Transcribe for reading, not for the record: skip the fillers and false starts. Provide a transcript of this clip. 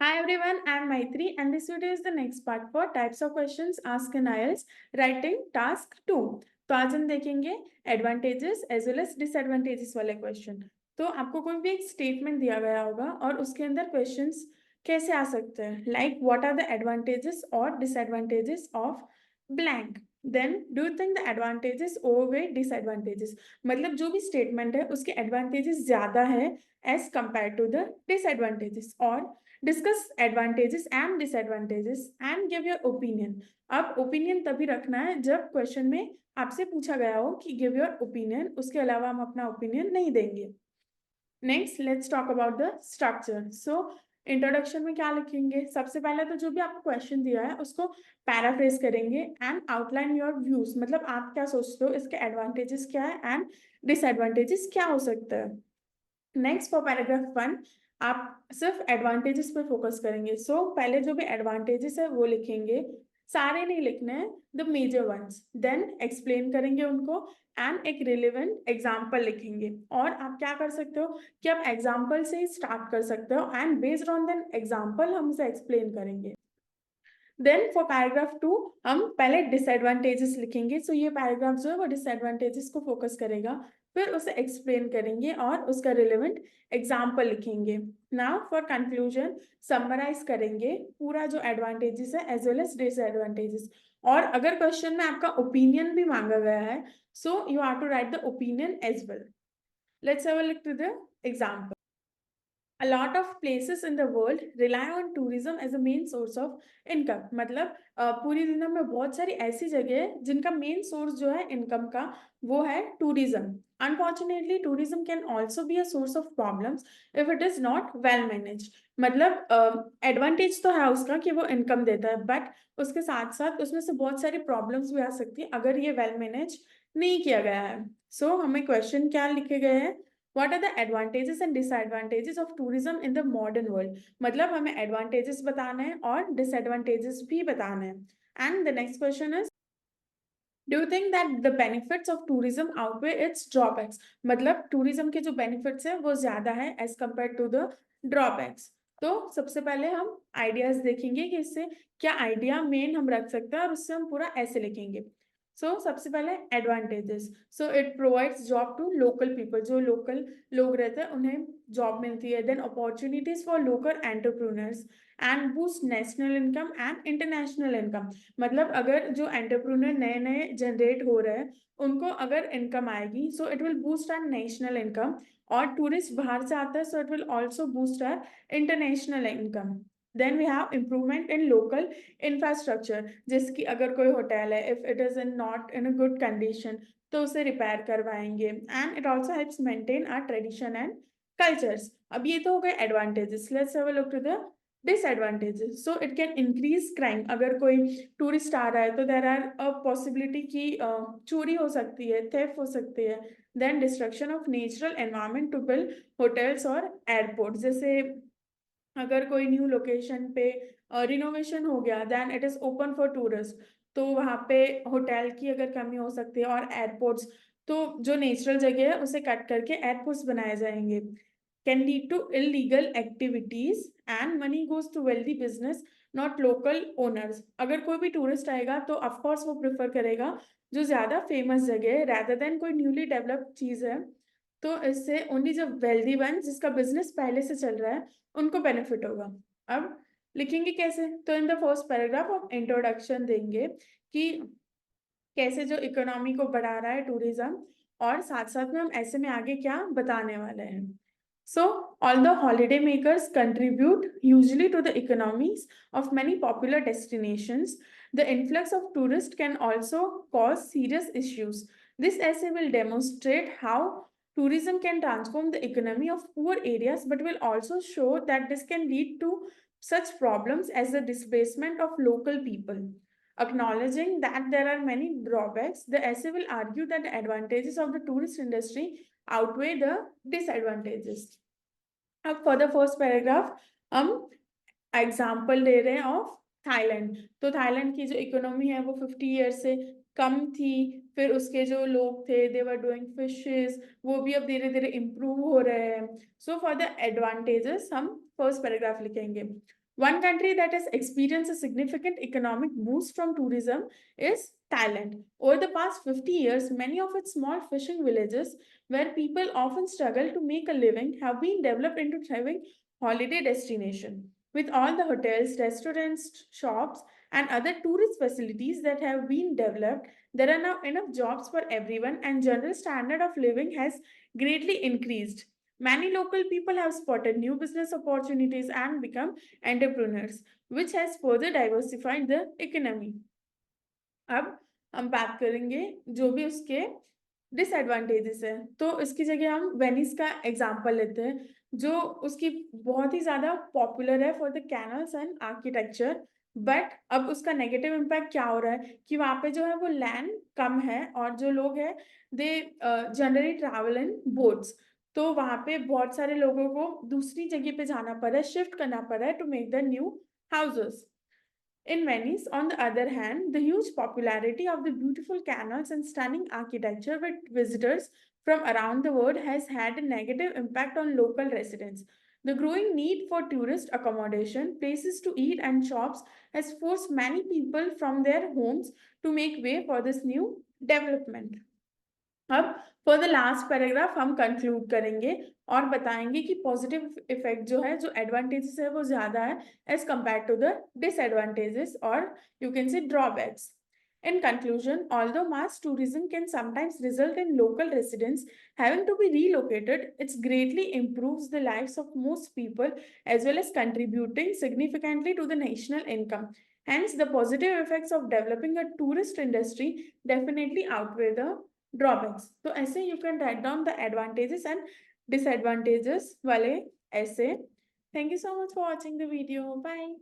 Hi everyone, I am Maitri and this video is the next part for types of questions asked in IELTS writing task 2. तो आज हम देखेंगे advantages as well as disadvantages वाले question. तो आपको कोई भी एक स्टेटमेंट दिया गया होगा और उसके अंदर क्वेश्चंस कैसे आ सकते हैं, like what are the advantages और disadvantages of blank, then do you think the advantages overweight disadvantages. मतलब जो भी स्टेटमेंट है उसके एडवांटेजेस ज्यादा है as compared to the disadvantages, और discuss advantages and disadvantages and give your opinion. अब ओपिनियन तभी रखना है जब क्वेश्चन में आपसे पूछा गया हो कि गिव योर ओपिनियन, उसके अलावा हम अपना ओपिनियन नहीं देंगे। Next let's talk about the structure. So introduction में क्या लिखेंगे? सबसे पहले तो जो भी आपको क्वेश्चन दिया है उसको पैराफ्रेज करेंगे एंड आउटलाइन योर व्यूज, मतलब आप क्या सोचते हो, इसके एडवांटेजेस क्या है एंड डिसएडवांटेजेस क्या हो सकता है। नेक्स्ट फॉर पैराग्राफ 1 आप सिर्फ एडवांटेजेस पे फोकस करेंगे। सो पहले जो भी एडवांटेजेस है वो लिखेंगे, सारे नहीं लिखने हैं, the major ones, then explain करेंगे उनको एंड एक रिलेवेंट एग्जाम्पल लिखेंगे। और आप क्या कर सकते हो कि आप एग्जाम्पल से ही स्टार्ट कर सकते हो and based on then example हम उसे एक्सप्लेन करेंगे। देन फॉर पैराग्राफ 2 हम पहले डिसएडवांटेजेस लिखेंगे। सो ये पैराग्राफ जो है वो डिसएडवांटेजेस को फोकस करेगा, फिर उसे एक्सप्लेन करेंगे और उसका रिलेवेंट एग्जाम्पल लिखेंगे। नाउ फॉर कंक्लूजन समराइज करेंगे पूरा जो एडवांटेजेस है एज वेल एज डिसएडवांटेजेस। और अगर क्वेश्चन में आपका ओपिनियन भी मांगा गया है, so you have to write the opinion as well. Let's have a look to the example. A lot of places in the world rely on tourism as a main source of income। मतलब पूरी दुनिया में बहुत सारी ऐसी जगह है जिनका मेन सोर्स जो है इनकम का वो है tourism. Unfortunately tourism can also be a source of problems if it is not well manage. मतलब एडवांटेज तो है उसका कि वो इनकम देता है, बट उसके साथ साथ उसमें से बहुत सारी प्रॉब्लम्स भी आ सकती है अगर ये वेल मैनेज नहीं किया गया है। सो हमें क्वेश्चन क्या लिखे गए हैं, What are the advantages and disadvantages of tourism in the modern world? मतलब हमें advantages बताना है और disadvantages भी बताना है। And the next question is, do you think that the benefits of tourism outweigh its drawbacks? मतलब tourism के जो benefits है वो ज्यादा है as compared to the drawbacks। तो सबसे पहले हम आइडियाज देखेंगे कि इससे क्या आइडिया मेन हम रख सकते हैं और उससे हम पूरा ऐसे लिखेंगे। सबसे पहले advantages. It provides job to local people, जो लोकल लोग रहते हैं उन्हें जॉब मिलती है। Then opportunities for local entrepreneurs and boost national income and international income. मतलब अगर जो एंटरप्रूनर नए नए जनरेट हो रहे हैं उनको अगर इनकम आएगी, so it will boost our national income. और टूरिस्ट बाहर से आता है, so it will also boost our international income. Then we have improvement in local infrastructure, जैसे कि अगर कोई होटल है, if it is in not in a good condition तो उसे रिपेयर करवाएंगे। And it also helps maintain our tradition and cultures. अब ये तो हो गए advantages. Let's have a look to the disadvantages. So it can increase crime. अगर कोई टूरिस्ट आ रहा है तो देर आर अ पॉसिबिलिटी की चोरी हो सकती है, थेफ्ट हो सकती है। Then destruction of natural environment to build hotels और एयरपोर्ट। जैसे अगर कोई न्यू लोकेशन पे रिनोवेशन हो गया, then it is open for tourist, तो वहाँ पे होटल की अगर कमी हो सकती है और एयरपोर्ट्स, तो जो नेचुरल जगह है उसे कट करके एयरपोर्ट्स बनाए जाएंगे। Can lead to illegal activities and money goes to wealthy business not local owners. अगर कोई भी टूरिस्ट आएगा तो ऑफकोर्स वो प्रेफर करेगा जो ज्यादा फेमस जगह है rather देन कोई न्यूली डेवलप्ड चीज है। तो इससे ओनली जो वेल्दी वन जिसका बिजनेस पहले से चल रहा है उनको बेनिफिट होगा। अब लिखेंगे कैसे? तो इन द फर्स्ट पैराग्राफ हम इंट्रोडक्शन देंगे कि कैसे जो इकोनॉमी को बढ़ा रहा है टूरिज्म, और साथ साथ में हम ऐसे में आगे क्या बताने वाले हैं। So, although holiday makers contribute hugely to the economies of many popular destinations, the influx of tourists can also cause serious issues. This essay will demonstrate how tourism can transform the economy of poor areas, but will also show that this can lead to such problems as the displacement of local people. Acknowledging that there are many drawbacks, the essay will argue that the advantages of the tourist industry outweigh the disadvantages. अब for the first paragraph हम example ले रहे हैं of Thailand. तो Thailand की जो economy है वो 50 ईयर से कम थी, फिर उसके जो लोग थे दे वर डूइंग फिशेस, वो भी अब धीरे धीरे इम्प्रूव हो रहे हैं। सो फॉर द एडवांटेजेस हम फर्स्ट पैराग्राफ लिखेंगे। One country that has experienced a significant economic boost from tourism is Thailand. Over the past 50 years, many of its small fishing villages, where people often struggle to make a living, have been developed into thriving holiday destination. With all the hotels, restaurants, shops, and other tourist facilities that have been developed, there are now enough jobs for everyone, and general standard of living has greatly increased. Many local people have spotted new business opportunities and become entrepreneurs, which has further diversified the economy. अब हम बात करेंगे जो भी उसके disadvantages है। तो इसकी जगह हम वेनिस का एग्जांपल लेते हैं, जो उसकी बहुत ही ज़्यादा पॉपुलर है for the canals and architecture. But अब उसका नेगेटिव इम्पैक्ट क्या हो रहा है कि वहाँ पे जो है वो लैंड कम है और जो लोग हैं they generally travel in boats. तो वहाँ पे बहुत सारे लोगों को दूसरी जगह पे जाना पड़ रहा है, शिफ्ट करना पड़ रहा है to make the new houses. In Venice, on the other hand, the huge popularity of the beautiful canals and stunning architecture with visitors from around the world has had a negative impact on local residents. The growing need for tourist accommodation, places to eat, and shops has forced many people from their homes to make way for this new development. अब for the last paragraph हम conclude करेंगे और बताएंगे कि positive effect जो है, जो advantages है वो ज्यादा है as compared to the disadvantages और you can say drawbacks. In conclusion, although mass tourism can sometimes result in local residents having to be relocated, it greatly improves the lives of most people as well as contributing significantly to the national income. Hence, the positive effects of developing a tourist industry definitely outweigh the drawbacks. तो ऐसे you can write down the advantages and disadvantages वाले ऐसे. Thank you so much for watching the video. Bye.